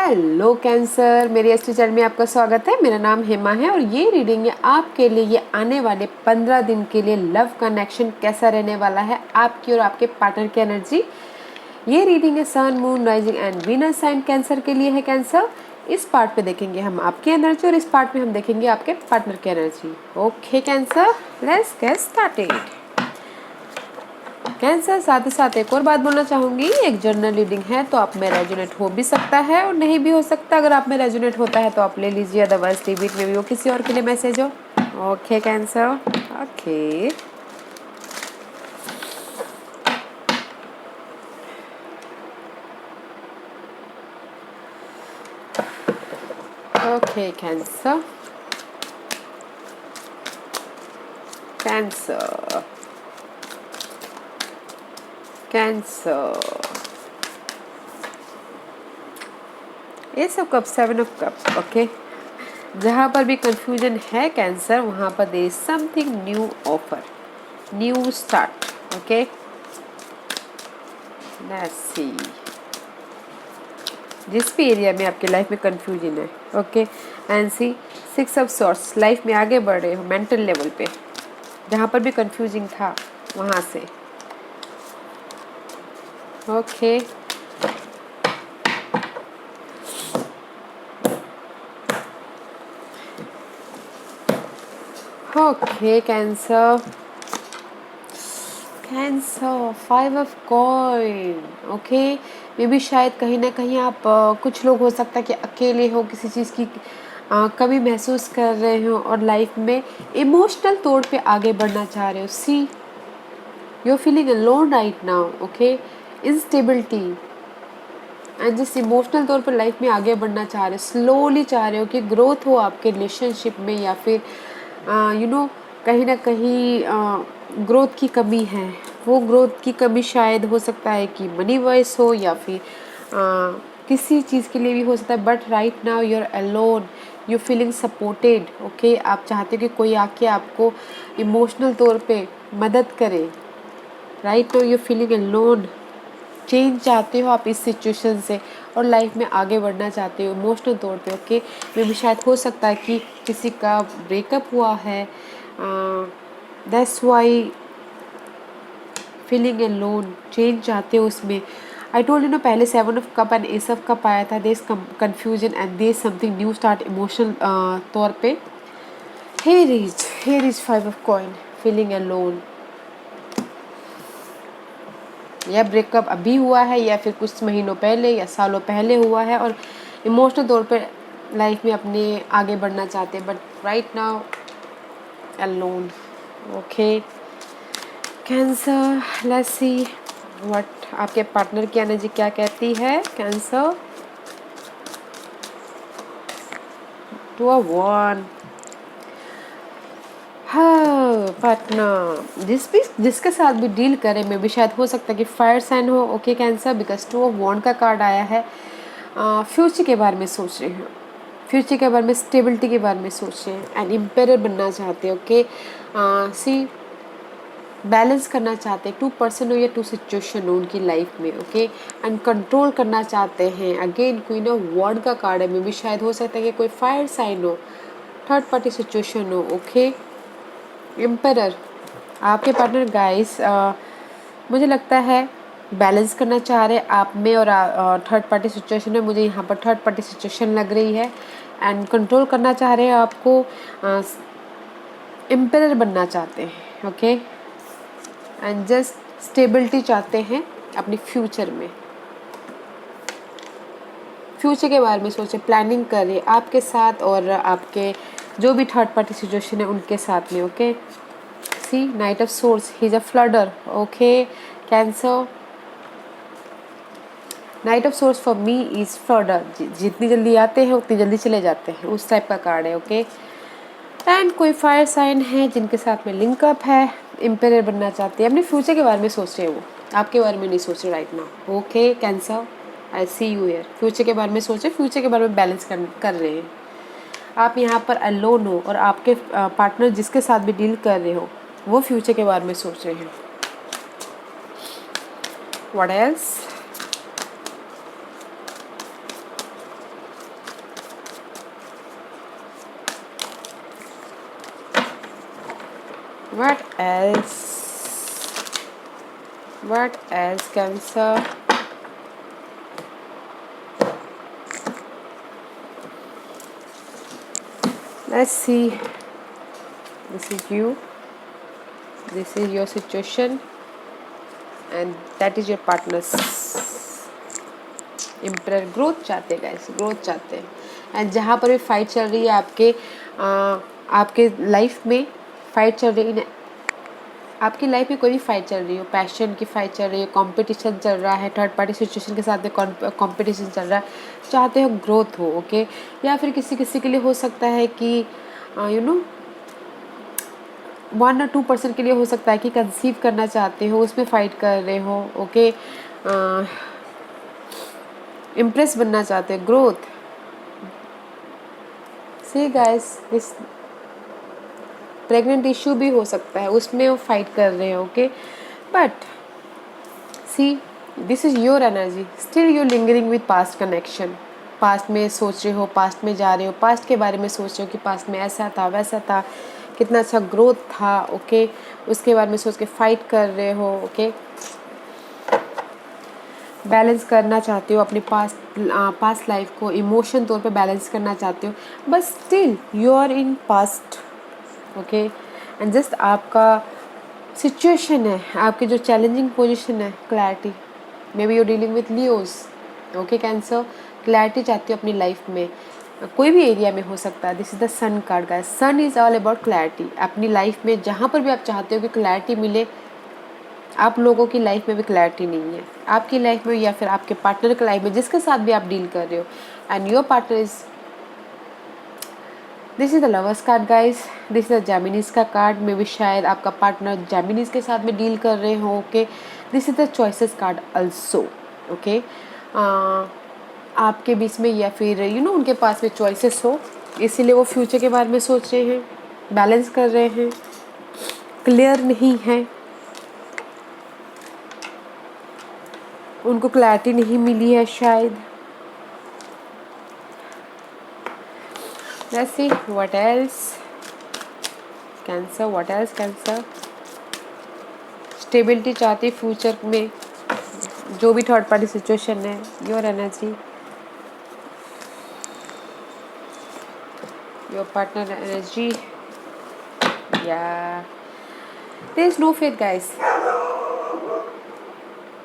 Hello cancer, मेरे astro channel में आपका स्वागत है। मेरा नाम हेमा है और ये रीडिंग है आपके लिए। ये आने वाले 15 दिन के लिए लव कनेक्शन कैसा रहने वाला है, आपकी और आपके पार्टनर की एनर्जी। ये रीडिंग है sun, moon, rising and Venus sign Cancer के लिए है। कैंसर, इस पार्ट पे देखेंगे हम आपकी एनर्जी और इस पार्ट में हम देखेंगे आपके पार्टनर की energy. Okay cancer, let's get started. Cancer, साथ ही साथ एक और बात बोलना चाहूँगी, एक जर्नल रीडिंग है तो आप में रेजोनेट हो भी सकता है और नहीं भी हो सकता। अगर आप में रेजोनेट होता है तो आप ले लीजिए, अदरवाइज टीवी में भी वो किसी और के लिए मैसेज हो। Okay cancer, okay okay Cancer, cancer, cancer, ये सब कप, 7 ऑफ कप। ओके, जहाँ पर भी कंफ्यूजन है कैंसर, वहाँ पर there is something new offer, new start. Okay, let's see. जिस भी एरिया में आपके लाइफ में कंफ्यूजन है, okay, and see 6 of swords, life में आगे बढ़ रहे हो मेंटल लेवल पे, जहाँ पर भी कंफ्यूजिंग था वहाँ से। Okay, okay Cancer, Cancer, 5 of coin. Okay, मे भी शायद कहीं ना कहीं आप कुछ लोग हो सकता है कि अकेले हो, किसी चीज़ की कमी महसूस कर रहे हो और लाइफ में इमोशनल तौर पे आगे बढ़ना चाह रहे हो। See, you are feeling alone right now. Okay, instability and जिस इमोशनल तौर पर लाइफ में आगे बढ़ना चाह रहे हो, स्लोली चाह रहे हो कि ग्रोथ हो आपके रिलेशनशिप में, या फिर कहीं ना कहीं ग्रोथ की कमी है। वो ग्रोथ की कमी शायद हो सकता है कि मनी वाइज हो, या फिर किसी चीज़ के लिए भी हो सकता है। But right now you are alone, you feeling supported. Okay, आप चाहते हो कि कोई आके आपको इमोशनल तौर पे मदद करे। Right now you feeling alone, change चाहते हो आप इस सिचुएशन से और लाइफ में आगे बढ़ना चाहते हो इमोशनल तौर पे। ओके, मे भी शायद हो सकता है कि किसी का ब्रेकअप हुआ है, that's why feeling alone, change चाहते हो उसमें। आई टोल्ड यू ना, पहले 7 of cup and ace of cup आया था। There is confusion and there is something new start emotional तौर पे। here is 5 of coin, feeling alone. या ब्रेकअप अभी हुआ है या फिर कुछ महीनों पहले या सालों पहले हुआ है और इमोशनल तौर पे लाइफ में अपने आगे बढ़ना चाहते हैं, but right now alone. Okay cancer, let's see what आपके पार्टनर की एनर्जी क्या कहती है। Cancer, 2 of one. हाँ, पार्टनर जिसके साथ भी डील करे, में भी शायद हो सकता है कि फायर साइन हो। ओके कैंसर, बिकॉज 2 ऑफ वॉन्ड का कार्ड आया है। फ्यूचर के बारे में सोच रहे हैं, फ्यूचर के बारे में, स्टेबिलिटी के बारे में सोच रहे हैं एंड एम्पायर बनना चाहते हैं। ओके, सी बैलेंस करना चाहते हैं, 2 पर्सन हो या 2 सिचुएशन हो उनकी लाइफ में। ओके, एंड कंट्रोल करना चाहते हैं। अगेन क्वीन ऑफ वॉन्ड का कार्ड है, में भी शायद हो सकता है कि कोई फायर साइन हो, थर्ड पार्टी सिचुएशन हो। ओके, एम्परर, आपके पार्टनर गाइस मुझे लगता है बैलेंस करना चाह रहे हैं आप में और थर्ड पार्टी सिचुएशन में। मुझे यहाँ पर थर्ड पार्टी सिचुएशन लग रही है एंड कंट्रोल करना चाह रहे हैं आपको, एम्परर बनना चाहते हैं। ओके, एंड जस्ट स्टेबिलिटी चाहते हैं अपनी फ्यूचर में, फ्यूचर के बारे में सोचे, प्लानिंग करें आपके साथ और आपके जो भी थर्ड पार्टी सिचुएशन है उनके साथ में। Okay, see knight of swords, he is a flirter. Okay Cancer, knight of swords for me is flirter, जितनी जल्दी आते हैं उतनी जल्दी चले जाते हैं, उस टाइप का कार्ड है। ओके, एंड कोई फायर साइन है जिनके साथ में लिंकअप है, एम्पायर बनना चाहते हैं, अपने फ्यूचर के बारे में सोच रहे हैं, वो आपके बारे में नहीं सोच रहे right now. Okay Cancer, I see you here, future के बारे में सोचे, फ्यूचर के बारे में बैलेंस कर रहे हैं। आप यहाँ पर अलोन हो और आपके पार्टनर जिसके साथ भी डील कर रहे हो वो फ्यूचर के बारे में सोच रहे हैं। What else, What else? What else, Cancer? Let's see. This is you. This is your situation, and that is your partner's. Emperor growth चाहते हैं गाइस, ग्रोथ चाहते हैं। एंड जहाँ पर भी फाइट चल रही है आपके लाइफ में फाइट चल रही है, आपकी लाइफ में कोई भी फाइट चल रही हो, पैशन की फाइट चल रही है, कंपटीशन चल रहा है, थर्ड पार्टी सिचुएशन के साथ में कंपटीशन चल रहा है, चाहते हो ग्रोथ हो, ओके। या फिर किसी किसी के लिए हो सकता है कि 1 or 2% के लिए हो सकता है कि कंसीव करना चाहते हो, उसमें फाइट कर रहे हो, ओके। इम्प्रेस बनना चाहते हो, growth. See guys, this pregnant issue भी हो सकता है, उसमें वो फाइट कर रहे हो, okay. But see, this is your energy, still you lingering with past connection. Past में सोच रहे हो, पास्ट में जा रहे हो, पास्ट के बारे में सोच रहे हो कि पास्ट में ऐसा था, वैसा था, कितना अच्छा ग्रोथ था, ओके। उसके बारे में सोच के फाइट कर रहे हो, ओके। बैलेंस करना चाहते हो अपनी पास्ट लाइफ को, इमोशन तौर पे बैलेंस करना चाहते हो, but still you are in past, okay. And just आपका सिचुएशन है, आपकी जो चैलेंजिंग पोजीशन है, clarity. May be you dealing with Leos, okay Cancer. Clarity चाहती हो अपनी लाइफ में, कोई भी एरिया में हो सकता है। This is the sun card guys. Sun is all about clarity. अपनी लाइफ में जहाँ पर भी आप चाहते हो कि क्लैरिटी मिले, आप लोगों की लाइफ में भी क्लैरिटी नहीं है, आपकी लाइफ में या फिर आपके पार्टनर की लाइफ में, जिसके साथ भी आप डील कर रहे हो। And your partner is, this is the lovers card guys. This is the Geminis का कार्ड। मे भी शायद आपका पार्टनर जेमिनीज के साथ में डील कर रहे हो, okay. This is the choices card also, okay. आपके बीच में या फिर उनके पास में चॉइसेस हो, इसीलिए वो फ्यूचर के बारे में सोच रहे हैं, बैलेंस कर रहे हैं, क्लियर नहीं है, उनको क्लैरिटी नहीं मिली है शायद। Let's see what else, Cancer. What else, Cancer? Stability चाहती फ्यूचर में, जो भी थर्ड पार्टी सिचुएशन है, your energy, your partner energy, या there is no faith guys,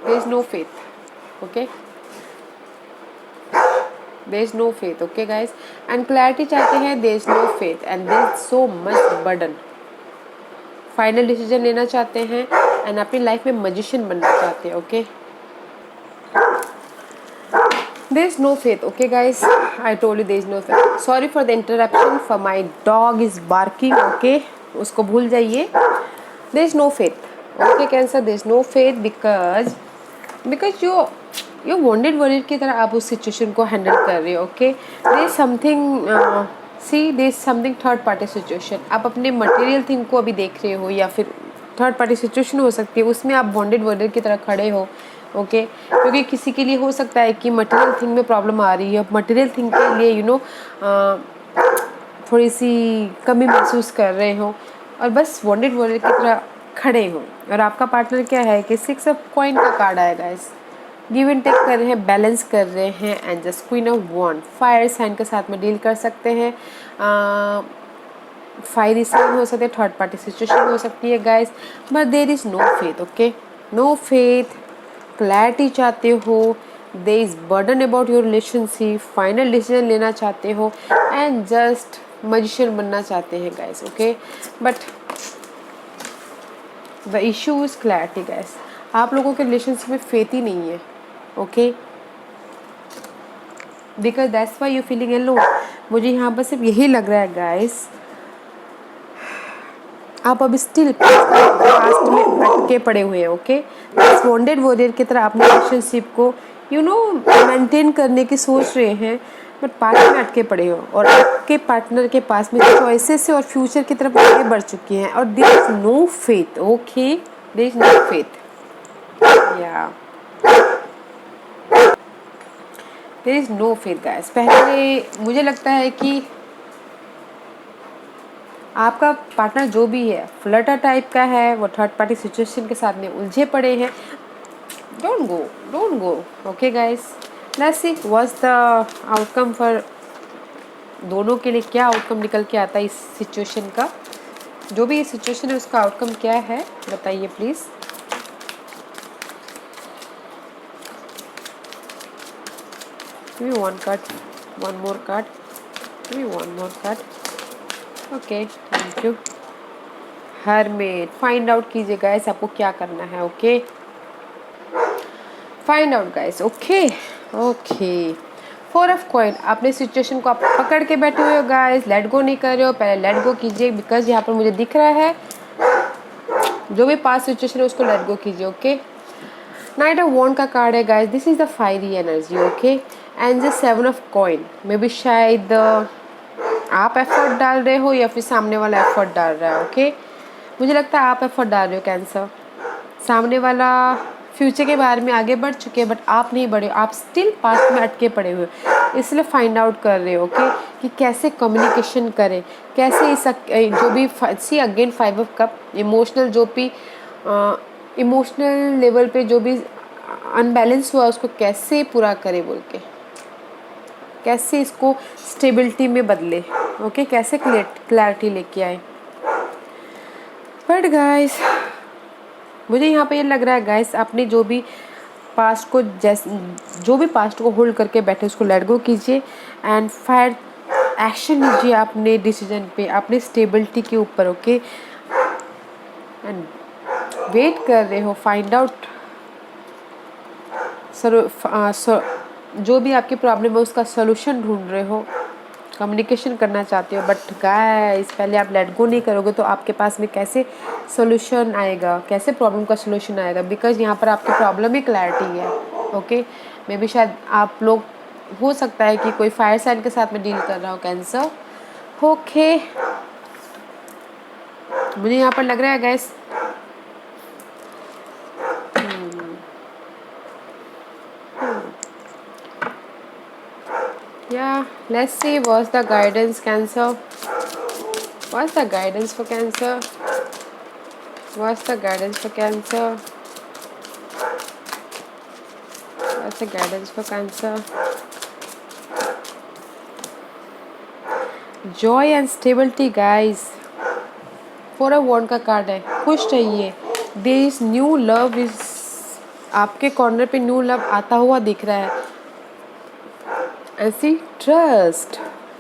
there is no faith, okay. there is no faith, okay guys. and clarity चाहते हैं, there is no faith and there is so much burden. Final decision लेना चाहते हैं and अपनी life में magician बनना चाहते हैं, okay. there is no faith, okay guys. I told you there is no faith. Sorry for the interruption, for my dog is barking, okay. उसको भूल जाइए। there is no faith, okay Cancer. there is no faith because you wounded warrior की तरह आप उस situation को handle कर रहे हो, okay. There is something, see there is something third party situation. आप अपने मटेरियल थिंग को अभी देख रहे हो, या फिर थर्ड पार्टी सिचुएशन हो सकती है, उसमें आप बॉन्डेड वॉरियर की तरह खड़े हो, ओके। क्योंकि किसी के लिए हो सकता है कि मटेरियल थिंग में प्रॉब्लम आ रही है, मटेरियल थिंग के लिए थोड़ी सी कमी महसूस कर रहे हो, और बस बॉन्डेड वॉरियर की तरह खड़े हो। और आपका पार्टनर क्या है कि 6 ऑफ कॉइन का कार्ड आएगा, इस गिव एंड टेक कर रहे हैं, बैलेंस कर रहे हैं। And just queen of wand, fire sign के साथ में डील कर सकते हैं, फायरी साइन हो सकते हैं, थर्ड पार्टी सिचुएशन हो सकती है guys, but there is no faith, okay. No faith, clarity चाहते हो, there is burden about your relationship, final decision लेना चाहते हो, एंड जस्ट मैजिशियन बनना चाहते हैं guys, okay. But the issue is clarity guys. आप लोगों के रिलेशनशिप में फेथ ही नहीं है, okay, because that's why you feeling alone. मुझे यहाँ पर सिर्फ यही लग रहा है गाइस, आप अब स्टिल पास्ट में अटके पड़े हुए हैं, ओके। वॉन्डेड वॉरियर की तरह अपने रिलेशनशिप को मेंटेन करने की सोच रहे हैं, बट पास्ट में अटके पड़े हो, और आपके पार्टनर के पास में चॉइसेस है और फ्यूचर की तरफ आगे बढ़ चुकी हैं, और there is no faith, okay. There is no faith, या there is no faith guys. पहले मुझे लगता है कि आपका पार्टनर जो भी है फ्लर्टर टाइप का है, वो थर्ड पार्टी सिचुएशन के साथ में उलझे पड़े हैं। Don't go. Okay guys, let's see what's the outcome for दोनों के लिए, क्या आउटकम निकल के आता है इस सिचुएशन का। जो भी ये सिचुएशन है उसका आउटकम क्या है बताइए please. Give me one card, one more card, give me one more card. Okay, thank you. Hermit, find out कीजिए गाइस आपको क्या करना है। Okay, find out guys. Okay okay, 4 of coin. आपने सिचुएशन को आप पकड़ के बैठे हुए हो गाइस, लेट गो नहीं कर रहे हो। पहले लेट गो कीजिए, बिकॉज यहाँ पर मुझे दिख रहा है जो भी पास्ट सिचुएशन है उसको लेट गो कीजिए। ओके, नाइट ऑफ वॉन्ड का कार्ड है guys, this is the fiery energy. Okay, and the 7 of coin. May be शायद आप एफर्ट डाल रहे हो या फिर सामने वाला एफर्ट डाल रहा है। ओके, मुझे लगता है आप एफर्ट डाल रहे हो कैंसर। सामने वाला फ्यूचर के बारे में आगे बढ़ चुके हैं बट आप नहीं बढ़े, आप स्टिल पास्ट में अटके पड़े हुए, इसलिए फाइंड आउट कर रहे हो। ओके, कि कैसे कम्युनिकेशन करें, कैसे इस जो भी see again 5 of cup, emotional जो भी इमोशनल लेवल पे जो भी अनबैलेंस हुआ उसको कैसे पूरा करें बोल के, कैसे इसको स्टेबिलिटी में बदले। ओके, कैसे क्लैरिटी लेके आए। बट गाइस मुझे यहाँ पे ये लग रहा है गाइस, आपने जो भी पास्ट को होल्ड करके बैठे उसको लेट गो कीजिए एंड फायर एक्शन लीजिए अपने डिसीजन पे, अपने स्टेबिलिटी के ऊपर। ओके, एंड वेट कर रहे हो फाइंड आउट जो भी आपकी प्रॉब्लम है उसका सोल्यूशन ढूंढ रहे हो, कम्युनिकेशन करना चाहते हो। बट गाइस पहले आप लेट गो नहीं करोगे तो आपके पास में कैसे सोल्यूशन आएगा, कैसे प्रॉब्लम का सोल्यूशन आएगा, बिकॉज यहाँ पर आपकी प्रॉब्लम ही क्लैरिटी है। ओके, मे बी शायद आप लोग, हो सकता है कि कोई फायर साइन के साथ में डील कर रहा हो कैंसर। ओके, मुझे यहाँ पर लग रहा है guys yeah, let's see what's the guidance cancer, what's the guidance for cancer, what's the guidance for cancer, what's the guidance for cancer. joy and stability guys, 4 of wand का card है, खुश रहिए। there is new love is, आपके corner पे new love आता हुआ दिख रहा है। ऐसी ट्रस्ट,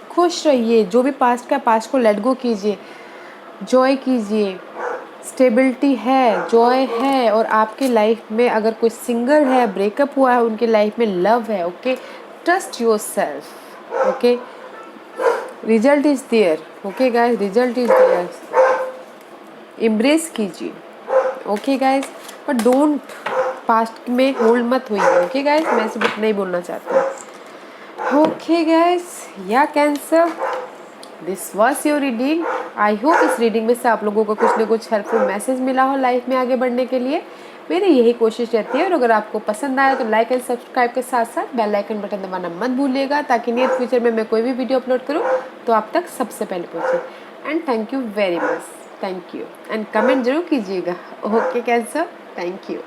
खुश रहिए। जो भी पास्ट का, पास्ट को लेट गो कीजिए, जॉय कीजिए। स्टेबिलिटी है, जॉय है, और आपके लाइफ में अगर कोई सिंगल है, ब्रेकअप हुआ है, उनके लाइफ में लव है। Okay, trust yourself. Okay, result is there. Okay guys, result is there, embrace कीजिए। Okay guys, but don't past में होल्ड मत होइए। ओके गाइज, मैं सिर्फ इतना ही बोलना चाहती हूँ। ओके गाइज, या cancer, this was your reading. I hope इस रीडिंग में से आप लोगों को कुछ ना कुछ हेल्पफुल मैसेज मिला हो लाइफ में आगे बढ़ने के लिए। मेरी यही कोशिश रहती है। और अगर आपको पसंद आया तो लाइक एंड सब्सक्राइब के साथ साथ बेल आइकन बटन दबाना मत भूलिएगा, ताकि नियर फ्यूचर में मैं कोई भी वीडियो अपलोड करूँ तो आप तक सबसे पहले पहुँचे। And thank you very much, thank you, and comment जरूर कीजिएगा। Okay cancer, thank you.